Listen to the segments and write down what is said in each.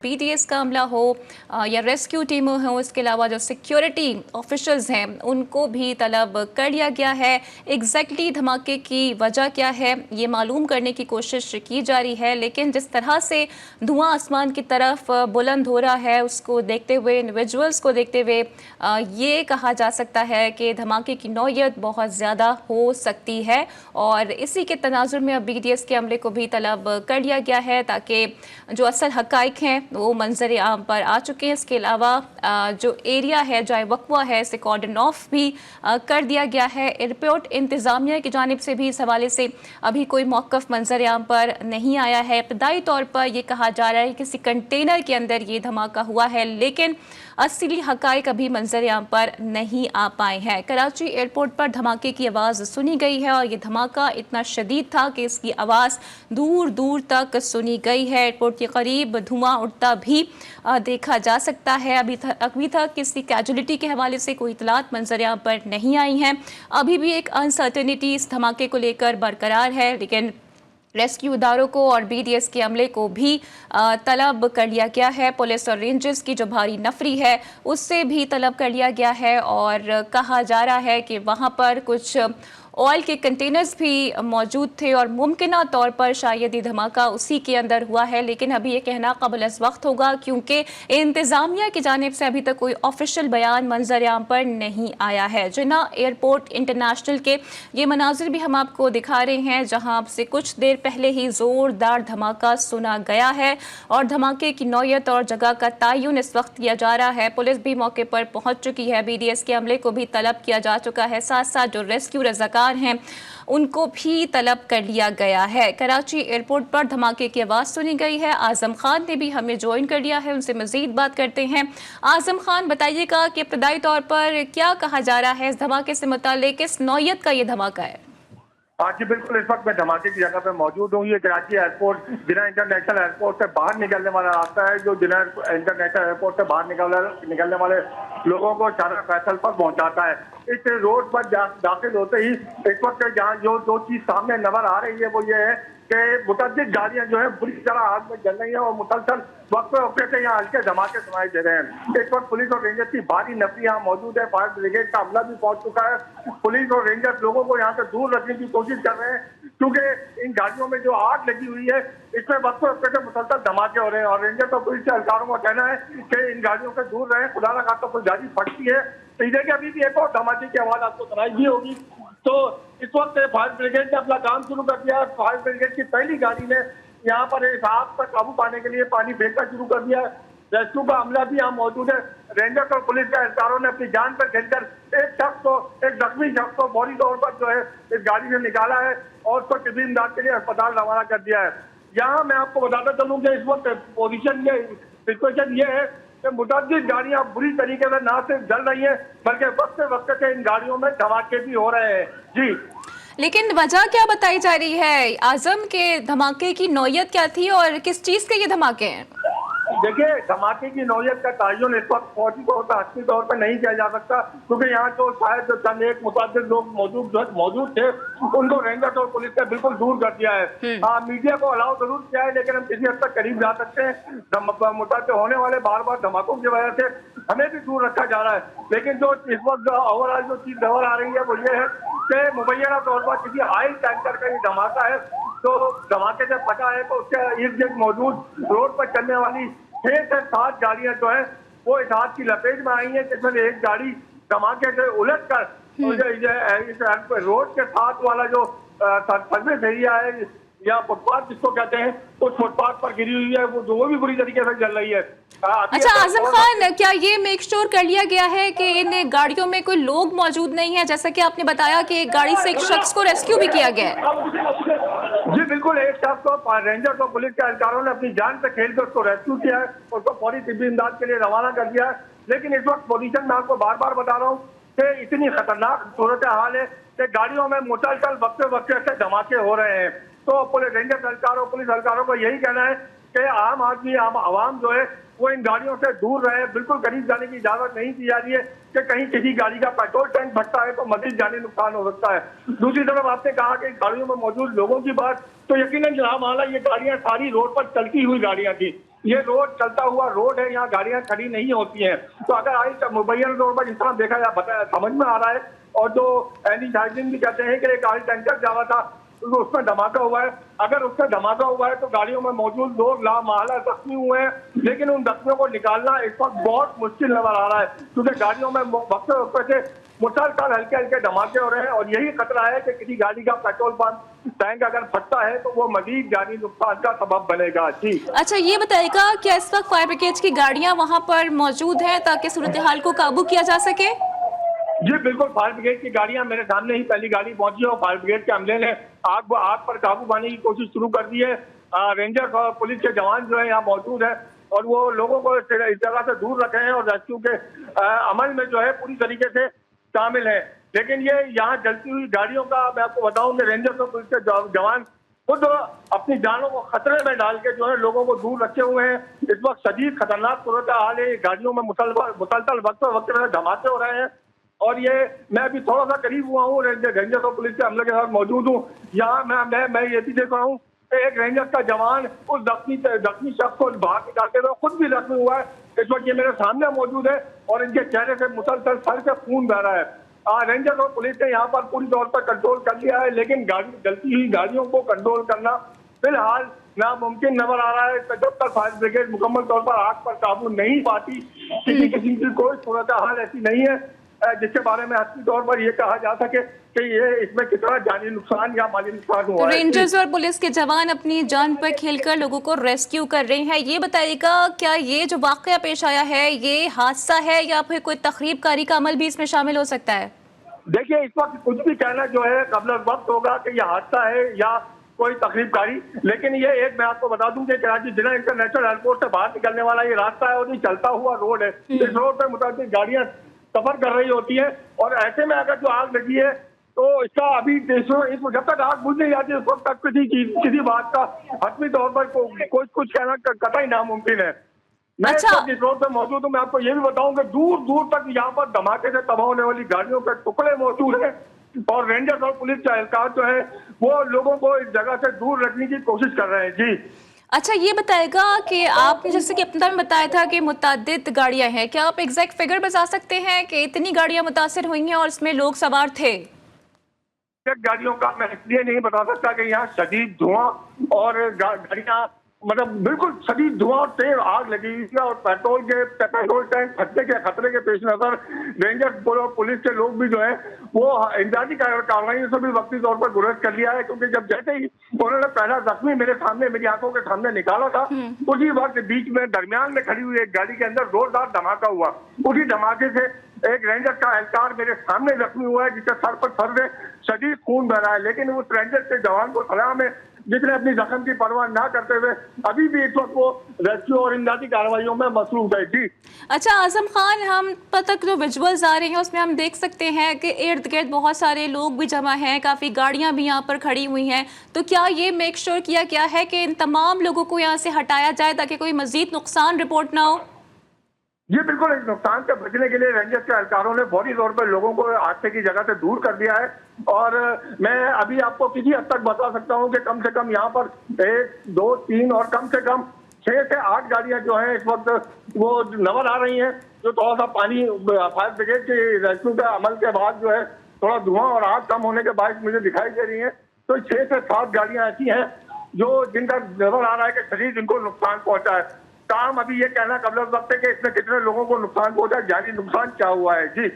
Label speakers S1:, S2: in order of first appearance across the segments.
S1: PTS का अमला हो या रेस्क्यू टीमों हो, इसके अलावा जो सिक्योरिटी ऑफिशियल्स हैं उनको भी तलब कर लिया गया है। एग्जैक्टली धमाके की वजह क्या है ये मालूम करने की कोशिश की जा रही है, लेकिन जिस तरह से धुआं आसमान की तरफ बुलंद हो रहा है उसको देखते हुए, इंडिविजुअल्स को देखते हुए ये कहा जा सकता है कि धमाके की नौयत बहुत ज़्यादा हो सकती है। और इसी के तनाजुर में अब बीटीएस के अमले को भी तलब कर लिया गया है ताकि जो असल हकाइक हैं वो मंजर आम पर आ चुके हैं। इसके अलावा जो एरिया है, जो वक्वा है, इसे कॉर्डन ऑफ भी कर दिया गया है। एयरपोर्ट इंतजामिया की जानिब से भी इस हवाले से अभी कोई मौक़िफ़ मंजर आम पर नहीं आया है। इब्तदाई तौर पर यह कहा जा रहा है कि किसी कंटेनर के अंदर ये धमाका हुआ है, लेकिन असली हकाइक अभी मंजर आम पर नहीं आ पाए हैं। कराची एयरपोर्ट पर धमाके की आवाज़ सुनी गई है और ये धमाका इतना शदीद था कि इसकी आवाज़ दूर दूर तक सुनी गई है। एयरपोर्ट के करीब धुआं उठता भी देखा जा सकता है। अभी तक किसी कैजुअलिटी के हवाले से कोई इतलात मंजर आम पर नहीं आई हैं। अभी भी एक अनसर्टेनिटी इस धमाके को लेकर बरकरार है, लेकिन रेस्क्यू इदारों को और बीटीएस के अमले को भी तलब कर लिया गया है। पुलिस और रेंजर्स की जो भारी नफरी है उससे भी तलब कर लिया गया है और कहा जा रहा है कि वहाँ पर कुछ ऑयल के कंटेनर्स भी मौजूद थे और मुमकिन तौर पर शायद ये धमाका उसी के अंदर हुआ है, लेकिन अभी ये कहना क़ाबिल वक्त होगा क्योंकि इंतज़ामिया की जानिब से अभी तक कोई ऑफिशियल बयान मंजर आम पर नहीं आया है। जिन्ना एयरपोर्ट इंटरनेशनल के ये मनाजिर भी हम आपको दिखा रहे हैं, जहाँ से कुछ देर पहले ही ज़ोरदार धमाका सुना गया है और धमाके की नौयत और जगह का तयन इस वक्त किया जा रहा है। पुलिस भी मौके पर पहुँच चुकी है, बीटीएस के अमले को भी तलब किया जा चुका है, साथ साथ जो रेस्क्यू रज़ाकार हैं उनको भी तलब कर लिया गया है। कराची एयरपोर्ट पर धमाके की आवाज़ सुनी गई है। आजम खान ने भी हमें ज्वाइन कर लिया है, उनसे मजीद बात करते हैं। आजम खान, बताइएगा कि इब्तदाई तौर पर क्या कहा जा रहा है इस धमाके से मुताल्लिक, किस नौयत का ये धमाका है?
S2: हाँ जी बिल्कुल, इस वक्त मैं धमाके की जगह पे मौजूद हूँ। ये कराची एयरपोर्ट जिना इंटरनेशनल एयरपोर्ट से बाहर निकलने वाला रास्ता है, जो जिना इंटरनेशनल एयरपोर्ट से बाहर निकलने वाले लोगों को शारा फैसल पर पहुंचाता है। इस रोड पर दाखिल होते ही इस वक्त जहाँ जो चीज सामने नजर आ रही है वो ये है कि मुतअद्दिद गाड़ियां जो है बुरी तरह आग में जल रही हैं और मुसलसल वक्त से यहाँ हल्के धमाके सुनाई दे रहे हैं। इस वक्त पुलिस और रेंजर्स की भारी नफरी यहाँ मौजूद है। फायर ब्रिगेड का अमला भी पहुंच चुका है। पुलिस और रेंजर्स लोगों को यहाँ से दूर रखने की कोशिश कर रहे हैं क्योंकि इन गाड़ियों में जो आग लगी हुई है इसमें वक्त से मुसलसल धमाके हो रहे हैं और रेंजर्स और पुलिस के अधिकारियों का कहना है कि इन गाड़ियों से दूर रहे। खुदा ना खास्ता कोई गाड़ी फटती है तो इधर के अभी भी एक और धमाके की आवाज आपको सुनाई दी होगी। तो इस वक्त फायर ब्रिगेड ने अपना काम शुरू कर दिया। फायर ब्रिगेड की पहली गाड़ी ने यहाँ पर इस आग पर काबू पाने के लिए पानी फेंकना शुरू कर दिया। रेस्क्यू का अमला भी यहाँ मौजूद है। रेंजर्स और पुलिस के अधिकारियों ने अपनी जान पर खेलकर एक जख्मी शख्स को फौरी तौर पर जो है इस गाड़ी से निकाला है और उसको तिब्बी इमदाद के लिए अस्पताल रवाना कर दिया है। यहाँ मैं आपको बताता चलूँ कि इस वक्त पोजीशन ये सिचुएशन ये है कि मुतअद्दिद गाड़ियां बुरी तरीके से ना सिर्फ जल रही हैं बल्कि वक्त से इन गाड़ियों में धमाके भी हो रहे हैं। जी,
S1: लेकिन वजह क्या बताई जा रही है आजम के धमाके की नौयत क्या थी और किस चीज के ये धमाके हैं?
S2: देखिए, धमाके की नौयत का तयन इस वक्त फौजी तौर पर हस्ती तौर पर नहीं किया जा सकता क्योंकि यहाँ तो शायद जो चंद एक मुतअद्दिद लोग मौजूद थे उनको रेंजर्स और पुलिस ने बिल्कुल दूर कर दिया है। मीडिया को अलाउ जरूर किया है लेकिन हम किसी हद तक करीब जा सकते हैं। मुतअद्दिद होने वाले बार बार धमाकों की वजह से हमें भी दूर रखा जा रहा है। लेकिन जो इस वक्त ओवरऑल जो चीज नजर आ रही है वो ये है कि मुबैना तौर पर किसी ऑयल टैंकर का ये धमाका है। तो धमाके से पता है तो उसके इर्द गिर्द मौजूद रोड पर चलने वाली 6 से 7 गाड़ियां जो है वो इस आग की लपेट में आई है, जिसमें एक गाड़ी धमाके से उलट कर रोड के साथ वाला जो सर्विस एरिया है या फुटपाथ जिसको कहते हैं उस फुटपाथ पर गिरी हुई है, वो भी बुरी तरीके से जल रही है।
S1: अच्छा आजम खान, क्या ये मेक श्योर कर लिया गया है कि इन गाड़ियों में कोई लोग मौजूद नहीं है? जैसा कि आपने बताया कि एक गाड़ी से एक शख्स को रेस्क्यू भी किया गया है।
S2: जी बिल्कुल, एक शख्स को रेंजर्स और पुलिस के अधिकारियों ने अपनी जान पे खेल कर उसको रेस्क्यू किया है, उसको फौरी तिब्बी इमदाद के लिए रवाना कर दिया है। लेकिन इस वक्त पोजीशन में आपको बार बार बता रहा हूँ कि इतनी खतरनाक सूरत हाल है कि गाड़ियों में मुसलसल वक्त से धमाके हो रहे हैं। तो रेंजर्स अधिकारों पुलिस अधिकारों को यही कहना है कि आम आदमी आवाम जो है वो इन गाड़ियों से दूर रहे। बिल्कुल करीब जाने की इजाजत नहीं दी जा रही है कि कहीं किसी गाड़ी का पेट्रोल टैंक फटता है तो मजीद जानी नुकसान हो सकता है। दूसरी तरफ आपने कहा कि गाड़ियों में मौजूद लोगों की बात, तो यकीनन जनाब आला ये गाड़ियां सारी रोड पर चलती हुई गाड़ियां थी। ये रोड चलता हुआ रोड है, यहाँ गाड़ियां खड़ी नहीं होती हैं। तो अगर आज मुबैना तौर पर जिस तरह देखा जाए समझ में आ रहा है, और जो एनी साइडिंग भी कहते हैं कि एक गाड़ी टैंकर जा रहा था तो उसमें धमाका हुआ है। अगर उसमें धमाका हुआ है तो गाड़ियों में मौजूद लोग लामाला जख्मी हुए हैं, लेकिन उन जख्मियों को निकालना इस वक्त बहुत मुश्किल नजर आ रहा है, क्योंकि गाड़ियों में वक्त वक्त से मुसलसल हल्के हल्के धमाके हो रहे हैं। और यही खतरा है कि किसी गाड़ी का पेट्रोल पंप टैंक अगर फटता है तो वो मजीद जानी नुकसान का सबब बनेगा। जी
S1: अच्छा, ये बताइएगा क्या इस वक्त फायर ब्रिगेड की गाड़ियां वहां पर मौजूद हैं ताकि सूरत हाल को काबू किया जा सके?
S2: जी बिल्कुल, फायर ब्रिगेड की गाड़ियां मेरे सामने ही पहली गाड़ी पहुंची है और फायर ब्रिगेड के अमले ने आग पर काबू पाने की कोशिश शुरू कर दी है। रेंजर्स और पुलिस के जवान जो है यहाँ मौजूद है और वो लोगों को इस जगह से दूर रखे हैं और रेस्क्यू के अमल में जो है पूरी तरीके से शामिल है। लेकिन ये यहाँ जलती हुई गाड़ियों का मैं आपको बताऊं कि रेंजर्स और पुलिस के जवान खुद अपनी जानों को खतरे में डाल के जो है लोगों को दूर रखे हुए हैं। इस वक्त शदीद खतरनाक सूरत हाल है, गाड़ियों में मुसलसल वक्त में धमाके हो रहे हैं। और ये मैं अभी थोड़ा सा करीब हुआ हूँ, रेंजर्स और पुलिस के अमले के साथ मौजूद हूँ। यहाँ मैं ये भी देख रहा हूँ एक रेंजर का जवान उस जख्मी शख्स को बाहर निकालते हुए खुद भी जख्मी हुआ है। इस वक्त ये मेरे सामने मौजूद है और इनके चेहरे से मुसलसल सर से खून बह रहा है। रेंजर्स और पुलिस ने यहाँ पर पूरी तौर पर कंट्रोल कर लिया है, लेकिन जलती हुई गाड़ियों को कंट्रोल करना फिलहाल नामुमकिन नजर आ रहा है। जब तक फायर ब्रिगेड मुकम्मल तौर पर आग पर काबू नहीं पाती, किसी किस्म की कोई सूरत हाल ऐसी नहीं है जिसके बारे में हकीकी तौर पर यह कहा जा सके कि ये इसमें कितना जानी नुकसान या माली नुकसान हुआ है।
S1: रेंजर्स और पुलिस के जवान अपनी जान पर खेलकर लोगों को रेस्क्यू कर रहे हैं। ये बताइएगा क्या ये जो वाकया पेश आया है ये हादसा है या फिर कोई तखरीबकारी का अमल भी इसमें शामिल हो सकता है?
S2: देखिए, इस वक्त कुछ भी कहना जो है कबल वक्त होगा कि यह हादसा है या कोई तकरीबकारी। लेकिन ये एक मैं आपको बता दूं कि कराची जिला इंटरनेशनल एयरपोर्ट से बाहर निकलने वाला ये रास्ता है और ये चलता हुआ रोड है। इस रोड पर मुताबिक गाड़ियां सफर कर रही होती है और ऐसे में अगर जो आग लगी है तो इसका अभी जब तक आग बुझ नहीं जाती उस वक्त तक किसी बात का हतमी तौर पर कुछ कहना कतई नामुमकिन है। मैं इस रोड पे मौजूद हूँ। मैं आपको ये भी बताऊं कि दूर दूर तक यहाँ पर धमाके से तबाह होने वाली गाड़ियों के टुकड़े मौजूद हैं और रेंजर्स और पुलिस का एहलकार जो है वो लोगों को इस जगह से दूर रखने की कोशिश कर रहे हैं। जी
S1: अच्छा, ये बताएगा कि आपने जैसे कि अपना में बताया था कि मुतअद्दिद गाड़ियां हैं, क्या आप एग्जैक्ट फिगर बता सकते हैं कि इतनी गाड़ियां मुतासर हुई हैं और इसमें लोग सवार थे?
S2: गाड़ियों का मैं इसलिए नहीं बता सकता कि यहाँ शदीद धुआं और गाड़ियां मतलब बिल्कुल शदीद धुआं और तेज आग लगी हुई है और पेट्रोल टैंक फटने के खतरे के पेश नजर रेंजर्स और पुलिस के लोग भी जो है वो इंतजामी कार्रवाई से भी वक्ती तौर पर गुरेज कर लिया है। क्योंकि जब जैसे ही उन्होंने पहला जख्मी मेरे सामने मेरी आंखों के सामने निकाला था उसी वक्त बीच में दरमियान में खड़ी हुई एक गाड़ी के अंदर जोरदार धमाका हुआ। उसी धमाके से एक रेंजर का एहलकार मेरे सामने जख्मी हुआ है जिसके सर से शदीद खून बह रहा है। लेकिन उस रेंजर के जवान को सलाम है जिसने अपनी जख्म की परवाह ना करते हुए अभी भी इस वक्त वो रेस्क्यू और इमदादी कार्रवाइयों में मसरूफ है। जी
S1: अच्छा आजम खान, हम तक जो विजुअल्स आ रहे हैं उसमें हम देख सकते हैं कि इर्द गिर्द बहुत सारे लोग भी जमा हैं, काफ़ी गाड़ियां भी यहाँ पर खड़ी हुई हैं। तो क्या ये मेक श्योर किया गया है कि इन तमाम लोगों को यहाँ से हटाया जाए ताकि कोई मजीद नुकसान रिपोर्ट ना हो?
S2: ये बिल्कुल इस नुकसान से बचने के लिए रेंजर्स के अधिकारियों ने फौरी तौर पर लोगों को हादसे की जगह से दूर कर दिया है। और मैं अभी आपको किसी हद तक बता सकता हूं कि कम से कम यहाँ पर 1, 2, 3 और कम से कम 6 से 8 गाड़ियां जो हैं इस वक्त वो नजर आ रही हैं, जो थोड़ा सा पानी फायर ब्रिगेड के रेस्क्यू के अमल के बाद जो है थोड़ा धुआं और आग कम होने के बाद मुझे दिखाई दे रही है। तो 6 से 7 गाड़ियां ऐसी हैं जो जिनका नजर आ रहा है कि शरीर जिनको नुकसान पहुंचा है। काम अभी ये कहना कबल वक्त है कि इसमें कितने लोगों को नुकसान पहुंचा, जानी नुकसान क्या हुआ है। जी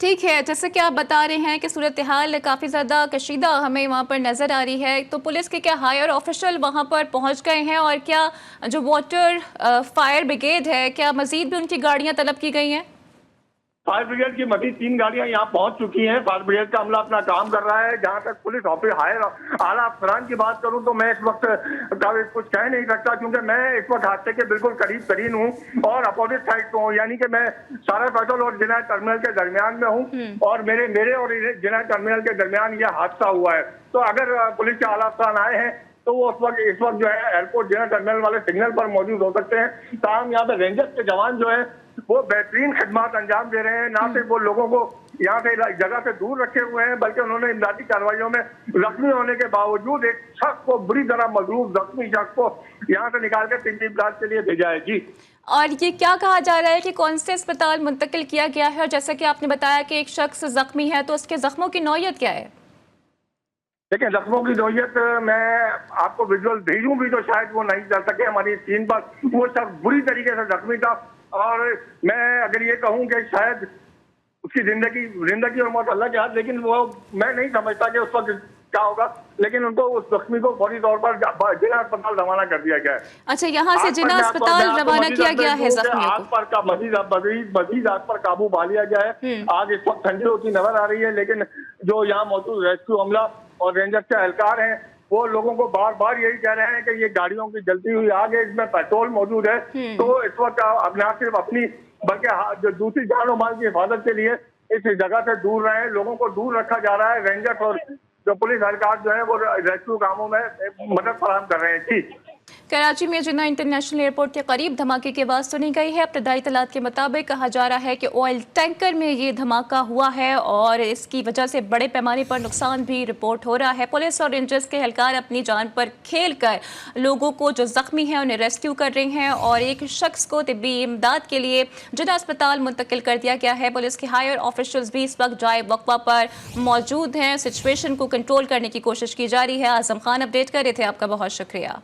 S1: ठीक है, जैसे कि आप बता रहे हैं कि सूरत हाल काफ़ी ज़्यादा कशीदा हमें वहाँ पर नज़र आ रही है, तो पुलिस के क्या हायर ऑफिशियल वहाँ पर पहुँच गए हैं और क्या जो वाटर फायर ब्रिगेड है क्या मजीद भी उनकी गाड़ियाँ तलब की गई हैं?
S2: फायर ब्रिगेड की मजीद 3 गाड़ियां यहाँ पहुंच चुकी हैं। फायर ब्रिगेड का अमला अपना काम कर रहा है। जहां तक पुलिस ऑफिस हायर आला अफसरान की बात करूं तो मैं इस वक्त कुछ कह नहीं सकता क्योंकि मैं इस वक्त हादसे के बिल्कुल करीब तरीन हूं और अपोजिट साइड को हूं, यानी कि मैं सारा पेट्रोल और जिना टर्मिनल के दरमियान में हूं और मेरे और जिना टर्मिनल के दरमियान यह हादसा हुआ है। तो अगर पुलिस के आला अफसरान आए हैं तो वो इस वक्त जो है एयरपोर्ट जिना टर्मिनल वाले सिग्नल पर मौजूद हो सकते हैं। ताहम यहाँ पे रेंजर्स के जवान जो है वो बेहतरीन खिदमत अंजाम दे रहे हैं। ना सिर्फ वो लोगों को यहाँ से जगह से दूर रखे हुए हैं, बल्कि उन्होंने इमदादी कार्रवाइयों में जख्मी होने के बावजूद एक शख्स को बुरी तरह मजलूम जख्मी शख्स को यहाँ से निकाल के तिब्बी इमदाद के लिए भेजा है। जी,
S1: और ये क्या कहा जा रहा है कि कौन से अस्पताल मुंतकिल किया गया है, और जैसा कि आपने बताया कि एक शख्स जख्मी है, तो उसके जख्मों की नौयत क्या है?
S2: देखिए, जख्मों की नौयत मैं आपको विजुअल भेजूं भी तो शायद वो नहीं चल सके हमारी स्क्रीन पर। वो शख्स बुरी तरीके से जख्मी था, और मैं अगर ये कहूँ कि शायद उसकी जिंदगी और मौत अल्लाह के हाथ, लेकिन वो मैं नहीं समझता कि उस वक्त क्या होगा, लेकिन उनको उस जख्मी को फौरी तौर पर जिला अस्पताल रवाना कर दिया गया है।
S1: अच्छा, यहाँ से जिला अस्पताल रवाना किया गया है जख्मियों को।
S2: आग पर का मजीद आग पर काबू पा लिया गया है। आग इस वक्त ठंडी होती नजर आ रही है, लेकिन जो यहाँ मौजूद रेस्क्यू अमला और रेंजर के एहलकार हैं, वो लोगों को बार बार यही कह रहे हैं कि ये गाड़ियों की जलती हुई आग है, इसमें पेट्रोल मौजूद है। तो इस वक्त अब न सिर्फ अपनी बल्कि जो दूसरी जान और माल की हिफाजत के लिए इस जगह से दूर रहे, लोगों को दूर रखा जा रहा है। रेंजर्स और जो पुलिस एहलकार जो है वो रेस्क्यू कामों में मदद फराहम कर रहे हैं। ठीक,
S1: कराची में जिन्ना इंटरनेशनल एयरपोर्ट के करीब धमाके की आवाज़ सुनी गई है। इब्तदाई इत्तलात के मुताबिक कहा जा रहा है कि ऑयल टैंकर में ये धमाका हुआ है और इसकी वजह से बड़े पैमाने पर नुकसान भी रिपोर्ट हो रहा है। पुलिस और रेंजर्स के एहलकार अपनी जान पर खेल कर लोगों को जो जख्मी हैं उन्हें रेस्क्यू कर रहे हैं, और एक शख्स को तिब्बी इमदाद के लिए जिन्ना अस्पताल मुंतकिल कर दिया गया है। पुलिस के हायर ऑफिशियल्स भी इस वक्त जाए वक्फा पर मौजूद हैं। सिचुएशन को कंट्रोल करने की कोशिश की जा रही है। आजम खान अपडेट कर रहे थे, आपका बहुत शुक्रिया।